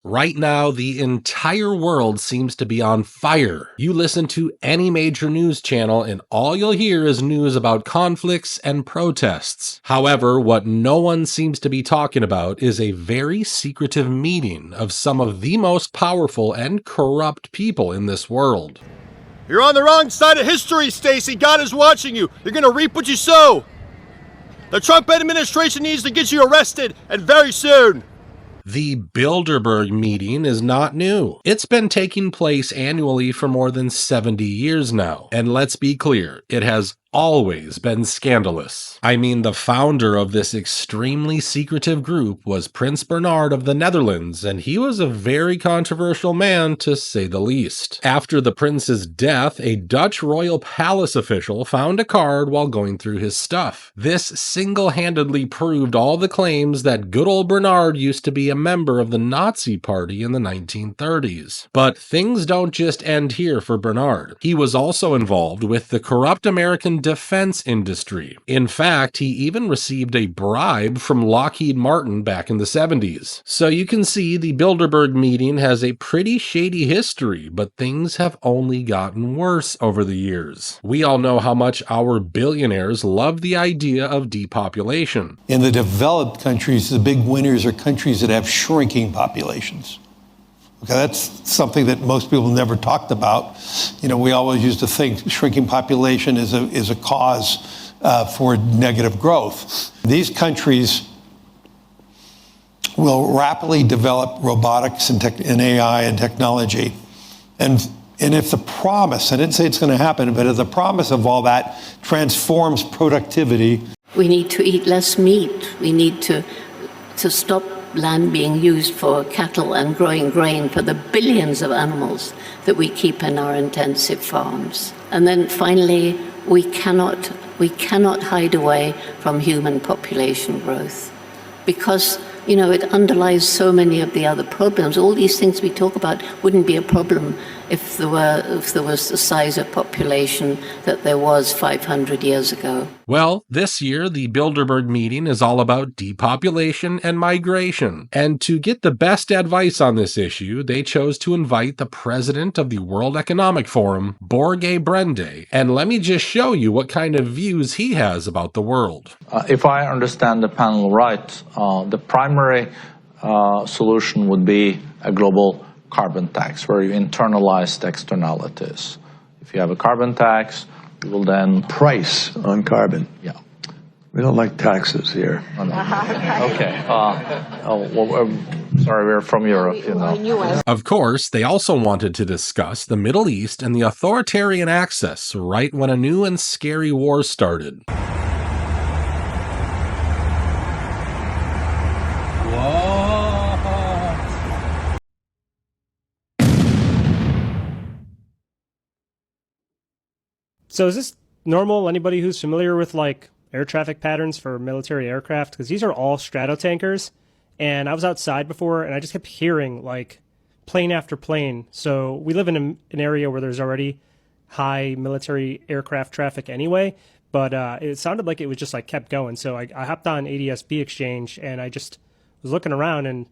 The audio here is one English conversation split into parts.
Right now, the entire world seems to be on fire. You listen to any major news channel and all you'll hear is news about conflicts and protests. However, what no one seems to be talking about is a very secretive meeting of some of the most powerful and corrupt people in this world. You're on the wrong side of history, Stacy. God is watching you. You're gonna reap what you sow. The Trump administration needs to get you arrested, and very soon. The Bilderberg meeting is not new. It's been taking place annually for more than 70 years now. And let's be clear, it has always been scandalous. I mean, the founder of this extremely secretive group was Prince Bernhard of the Netherlands, and he was a very controversial man, to say the least. After the prince's death, a Dutch royal palace official found a card while going through his stuff. This single-handedly proved all the claims that good old Bernhard used to be a member of the Nazi Party in the 1930s. But things don't just end here for Bernhard. He was also involved with the corrupt American defense industry. In fact, he even received a bribe from Lockheed Martin back in the 70s. So you can see the Bilderberg meeting has a pretty shady history, but things have only gotten worse over the years. We all know how much our billionaires love the idea of depopulation. In the developed countries, the big winners are countries that have shrinking populations. Okay, that's something that most people never talked about. You know, we always used to think shrinking population is a cause for negative growth. These countries will rapidly develop robotics and AI and technology. And if the promise, I didn't say it's going to happen, but if the promise of all that transforms productivity. We need to eat less meat. We need to stop land being used for cattle and growing grain for the billions of animals that we keep in our intensive farms. And then finally, we cannot hide away from human population growth because, you know, it underlies so many of the other problems. All these things we talk about wouldn't be a problem if there was the size of population that there was 500 years ago. Well, this year, the Bilderberg meeting is all about depopulation and migration. And to get the best advice on this issue, they chose to invite the president of the World Economic Forum, Borge Brende. And let me just show you what kind of views he has about the world. If I understand the panel right, the primary solution would be a global carbon tax, where you internalize the externalities. If you have a carbon tax, you will then... Price on carbon. Yeah. We don't like taxes here. Oh, no. Okay. Sorry, we're from Europe, you know. Of course, they also wanted to discuss the Middle East and the authoritarian access right when a new and scary war started. So is this normal? Anybody who's familiar with like air traffic patterns for military aircraft? Because these are all stratotankers. And I was outside before and I just kept hearing like plane after plane. So we live in an area where there's already high military aircraft traffic anyway. But it sounded like it was just like kept going. So I hopped on ADS-B Exchange and I just was looking around and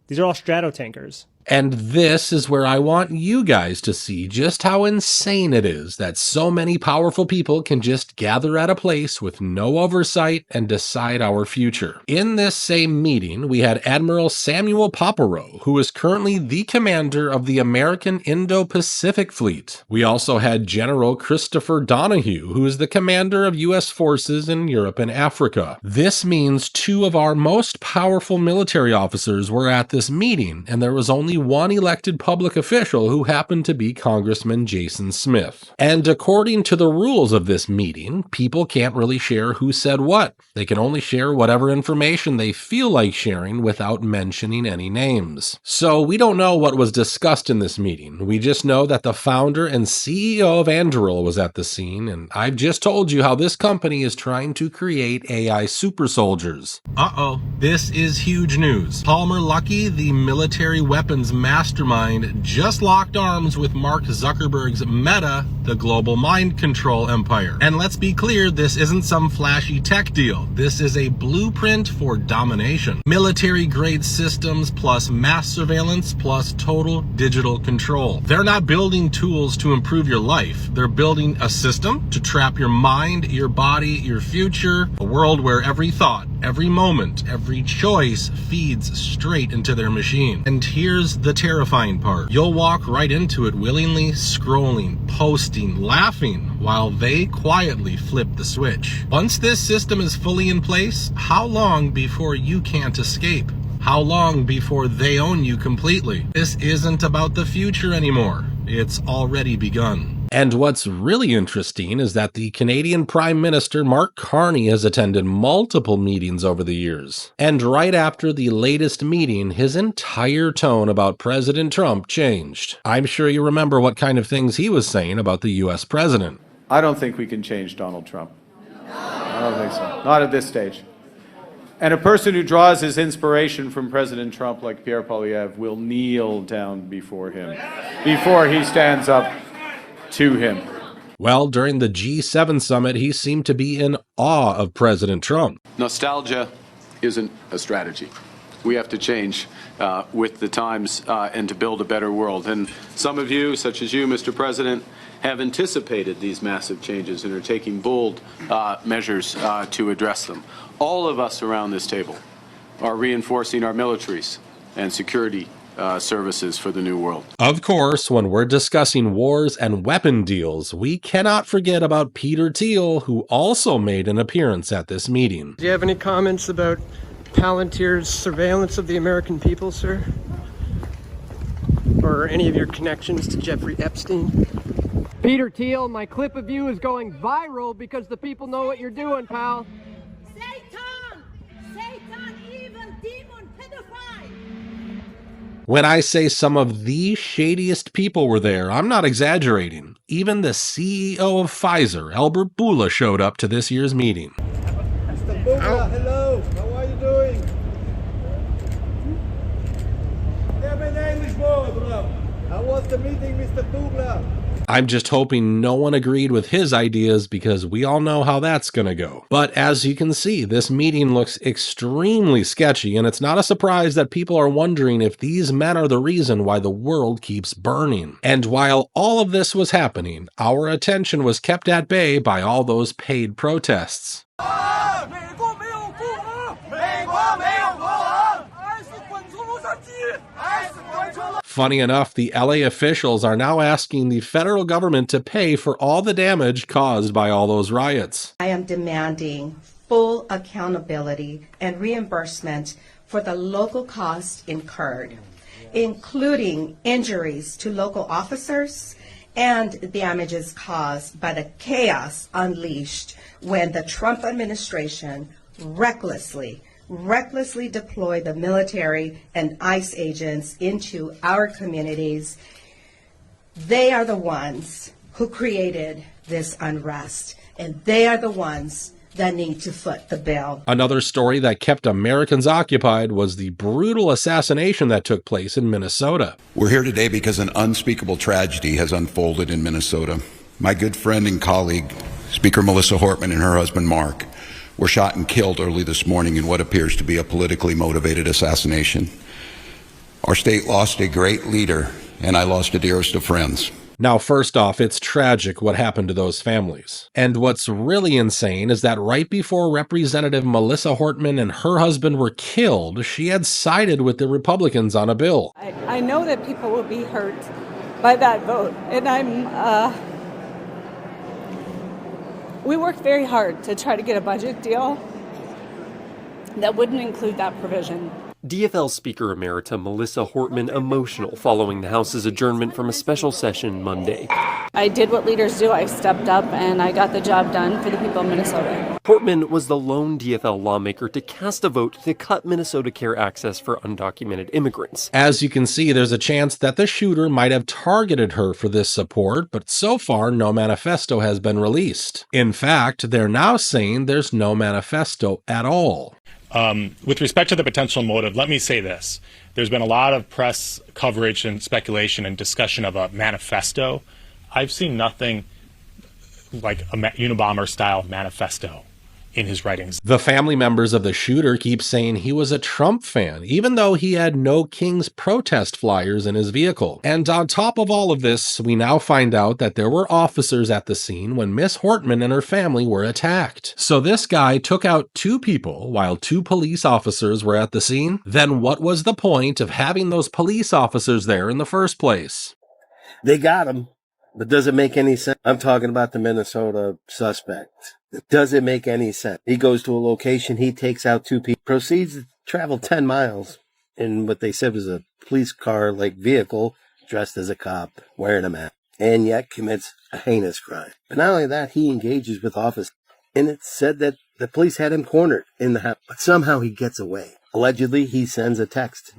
these are all stratotankers. And this is where I want you guys to see just how insane it is that so many powerful people can just gather at a place with no oversight and decide our future. In this same meeting, we had Admiral Samuel Papero, who is currently the commander of the American Indo-Pacific Fleet. We also had General Christopher Donahue, who is the commander of U.S. forces in Europe and Africa. This means two of our most powerful military officers were at this meeting, and there was only one elected public official who happened to be Congressman Jason Smith. And according to the rules of this meeting, people can't really share who said what. They can only share whatever information they feel like sharing without mentioning any names. So we don't know what was discussed in this meeting. We just know that the founder and CEO of Anduril was at the scene, and I've just told you how this company is trying to create AI super soldiers. Uh-oh, this is huge news. Palmer Luckey, the military weapons Republicans' mastermind just locked arms with Mark Zuckerberg's Meta, the global mind control empire. And let's be clear, this isn't some flashy tech deal. This is a blueprint for domination. Military-grade systems plus mass surveillance plus total digital control. They're not building tools to improve your life. They're building a system to trap your mind, your body, your future, a world where every thought, every moment, every choice feeds straight into their machine. And here's the terrifying part. You'll walk right into it willingly, scrolling, posting, laughing, while they quietly flip the switch. Once this system is fully in place, how long before you can't escape? How long before they own you completely? This isn't about the future anymore. It's already begun. And what's really interesting is that the Canadian Prime Minister Mark Carney has attended multiple meetings over the years. And right after the latest meeting, his entire tone about President Trump changed. I'm sure you remember what kind of things he was saying about the US president. I don't think we can change Donald Trump. I don't think so. Not at this stage. And a person who draws his inspiration from President Trump, like Pierre Poilievre, will kneel down before him, before he stands up to him. Well, during the G7 summit, he seemed to be in awe of President Trump. Nostalgia isn't a strategy. We have to change with the times and to build a better world. And some of you, such as you, Mr. President, have anticipated these massive changes and are taking bold measures to address them. All of us around this table are reinforcing our militaries and security services for the new world. Of course, when we're discussing wars and weapon deals, we cannot forget about Peter Thiel, who also made an appearance at this meeting. Do you have any comments about Palantir's surveillance of the American people, sir? Or any of your connections to Jeffrey Epstein? Peter Thiel, my clip of you is going viral because the people know what you're doing, pal. Satan! Satan, evil demon, pedophile! When I say some of the shadiest people were there, I'm not exaggerating. Even the CEO of Pfizer, Albert Bourla, showed up to this year's meeting. Mr. Bourla, hello. How are you doing? How was the meeting, Mr. Bourla? I'm just hoping no one agreed with his ideas because we all know how that's gonna go. But as you can see, this meeting looks extremely sketchy, and it's not a surprise that people are wondering if these men are the reason why the world keeps burning. And while all of this was happening, our attention was kept at bay by all those paid protests. Funny enough, the LA officials are now asking the federal government to pay for all the damage caused by all those riots. I am demanding full accountability and reimbursement for the local costs incurred, including injuries to local officers and damages caused by the chaos unleashed when the Trump administration recklessly deploy the military and ICE agents into our communities. They are the ones who created this unrest, and they are the ones that need to foot the bill. Another story that kept Americans occupied was the brutal assassination that took place in Minnesota. We're here today because an unspeakable tragedy has unfolded in Minnesota. My good friend and colleague, Speaker Melissa Hortman, and her husband Mark were shot and killed early this morning in what appears to be a politically motivated assassination. Our state lost a great leader, and I lost a dearest of friends. Now, first off, it's tragic what happened to those families. And what's really insane is that right before Representative Melissa Hortman and her husband were killed, she had sided with the Republicans on a bill. I know that people will be hurt by that vote, and we worked very hard to try to get a budget deal that wouldn't include that provision. DFL Speaker Emerita Melissa Hortman emotional following the House's adjournment from a special session Monday. I did what leaders do. I stepped up and I got the job done for the people of Minnesota. Hortman was the lone DFL lawmaker to cast a vote to cut Minnesota Care access for undocumented immigrants. As you can see, there's a chance that the shooter might have targeted her for this support, but so far no manifesto has been released. In fact, they're now saying there's no manifesto at all. With respect to the potential motive, let me say this. There's been a lot of press coverage and speculation and discussion of a manifesto. I've seen nothing like a Unabomber-style manifesto in his writings. The family members of the shooter keep saying he was a Trump fan, even though he had no King's protest flyers in his vehicle. And on top of all of this, we now find out that there were officers at the scene when Miss Hortman and her family were attacked. So this guy took out 2 people while 2 police officers were at the scene? Then what was the point of having those police officers there in the first place? They got him, but does it make any sense? I'm talking about the Minnesota suspect. Does it make any sense? He goes to a location, he takes out 2 people, proceeds to travel 10 miles in what they said was a police car-like vehicle, dressed as a cop, wearing a mask, and yet commits a heinous crime. But not only that, he engages with officers, and it's said that the police had him cornered in the house, but somehow he gets away. Allegedly, he sends a text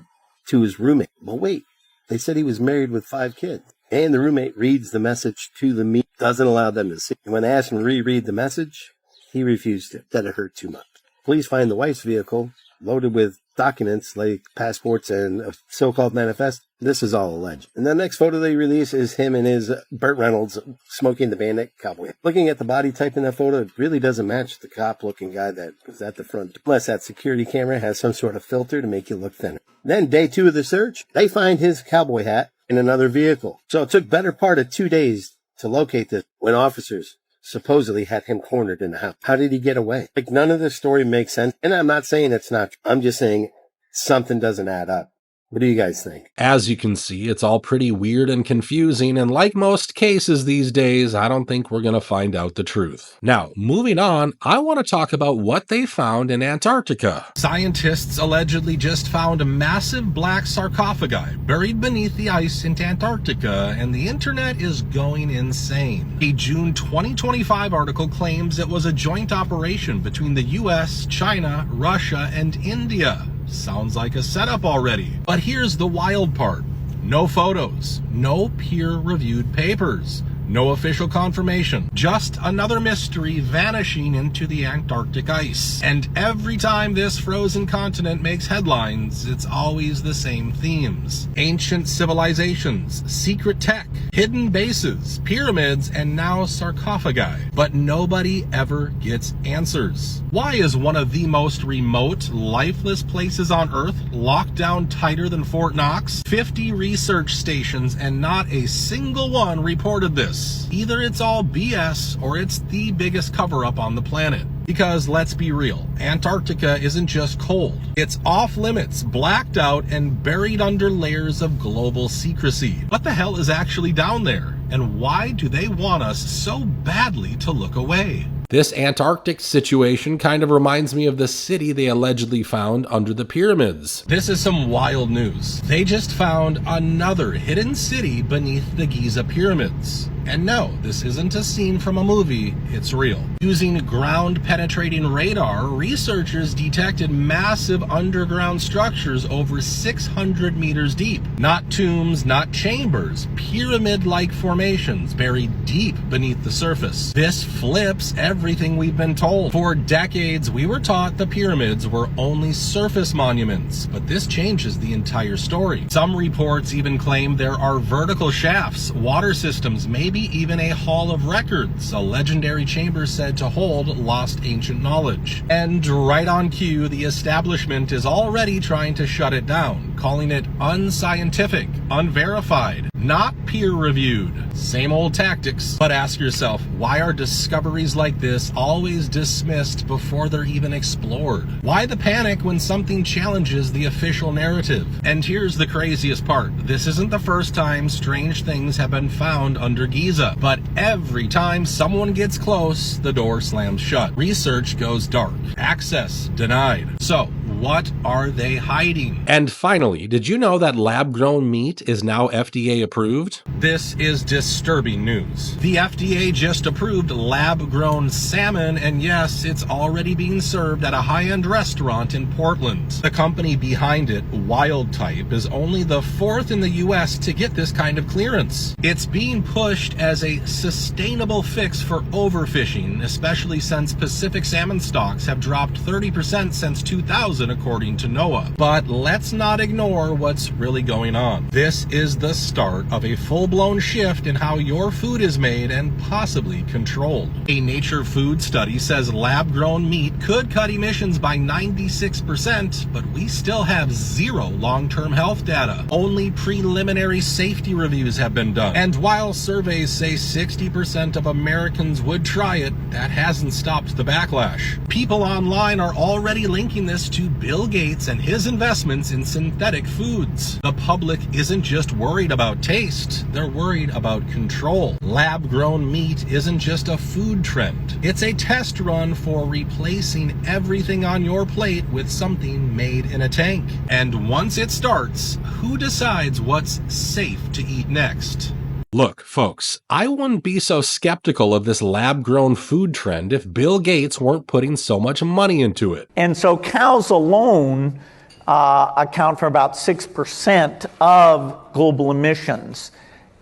to his roommate. Well, wait, they said he was married with 5 kids. And the roommate reads the message to the media, doesn't allow them to see. And when they asked him to reread the message, he refused to. That it hurt too much. Police find the wife's vehicle loaded with documents like passports and a so-called manifest. This is all alleged. And the next photo they release is him and his Burt Reynolds smoking the Bandit cowboy. Looking at the body type in that photo, it really doesn't match the cop-looking guy that was at the front. Plus, that security camera has some sort of filter to make you look thinner. Then, day 2 of the search, they find his cowboy hat in another vehicle. So it took better part of 2 days to locate this when officers supposedly had him cornered in the house. How did he get away? Like, none of this story makes sense. And I'm not saying it's not true. I'm just saying something doesn't add up. What do you guys think? As you can see, it's all pretty weird and confusing, and like most cases these days, I don't think we're going to find out the truth. Now, moving on, I want to talk about what they found in Antarctica. Scientists allegedly just found a massive black sarcophagi buried beneath the ice in Antarctica, and the internet is going insane. A June 2025 article claims it was a joint operation between the US, China, Russia, and India. Sounds like a setup already. But here's the wild part. No photos, no peer-reviewed papers, no official confirmation, just another mystery vanishing into the Antarctic ice. And every time this frozen continent makes headlines, it's always the same themes. Ancient civilizations, secret tech, hidden bases, pyramids, and now sarcophagi. But nobody ever gets answers. Why is one of the most remote, lifeless places on Earth locked down tighter than Fort Knox? 50 research stations and not a single one reported this. Either it's all BS or it's the biggest cover-up on the planet. Because let's be real, Antarctica isn't just cold. It's off limits, blacked out, and buried under layers of global secrecy. What the hell is actually down there? And why do they want us so badly to look away? This Antarctic situation kind of reminds me of the city they allegedly found under the pyramids. This is some wild news. They just found another hidden city beneath the Giza pyramids. And no, this isn't a scene from a movie, it's real. Using ground-penetrating radar, researchers detected massive underground structures over 600 meters deep. Not tombs, not chambers, pyramid-like formations buried deep beneath the surface. This flips everything we've been told. For decades, we were taught the pyramids were only surface monuments, but this changes the entire story. Some reports even claim there are vertical shafts, water systems, maybe even a hall of records, a legendary chamber said to hold lost ancient knowledge. And right on cue, the establishment is already trying to shut it down, calling it unscientific, unverified, not peer-reviewed. Same old tactics. But ask yourself, why are discoveries like this always dismissed before they're even explored? Why the panic when something challenges the official narrative? And here's the craziest part. This isn't the first time strange things have been found under Giza, but every time someone gets close, the door slams shut. Research goes dark. Access denied. So, what are they hiding? And finally, did you know that lab-grown meat is now FDA approved? This is disturbing news. The FDA just approved lab-grown salmon, and yes, it's already being served at a high-end restaurant in Portland. The company behind it, Wild Type, is only the 4th in the US to get this kind of clearance. It's being pushed as a sustainable fix for overfishing, especially since Pacific salmon stocks have dropped 30% since 2000. 2000 according to NOAA. But let's not ignore what's really going on. This is the start of a full-blown shift in how your food is made and possibly controlled. A Nature Food study says lab-grown meat could cut emissions by 96%, but we still have zero long-term health data. Only preliminary safety reviews have been done. And while surveys say 60% of Americans would try it, that hasn't stopped the backlash. People online are already linking this to Bill Gates and his investments in synthetic foods. The public isn't just worried about taste, they're worried about control. Lab-grown meat isn't just a food trend. It's a test run for replacing everything on your plate with something made in a tank. And once it starts, who decides what's safe to eat next? Look, folks, I wouldn't be so skeptical of this lab-grown food trend if Bill Gates weren't putting so much money into it. And so cows alone account for about 6% of global emissions.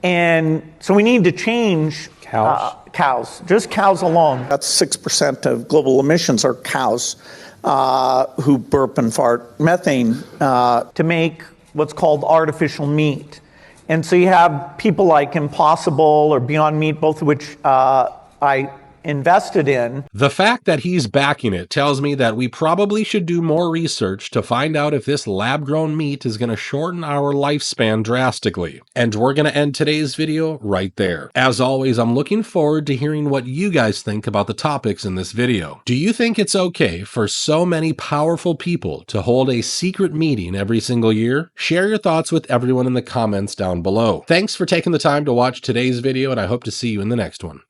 And so we need to change cows, just cows alone. About 6% of global emissions are cows who burp and fart methane. To make what's called artificial meat. And so you have people like Impossible or Beyond Meat, both of which I invested in. The fact that he's backing it tells me that we probably should do more research to find out if this lab-grown meat is going to shorten our lifespan drastically. And we're going to end today's video right there. As always, I'm looking forward to hearing what you guys think about the topics in this video. Do you think it's okay for so many powerful people to hold a secret meeting every single year? Share your thoughts with everyone in the comments down below. Thanks for taking the time to watch today's video, and I hope to see you in the next one.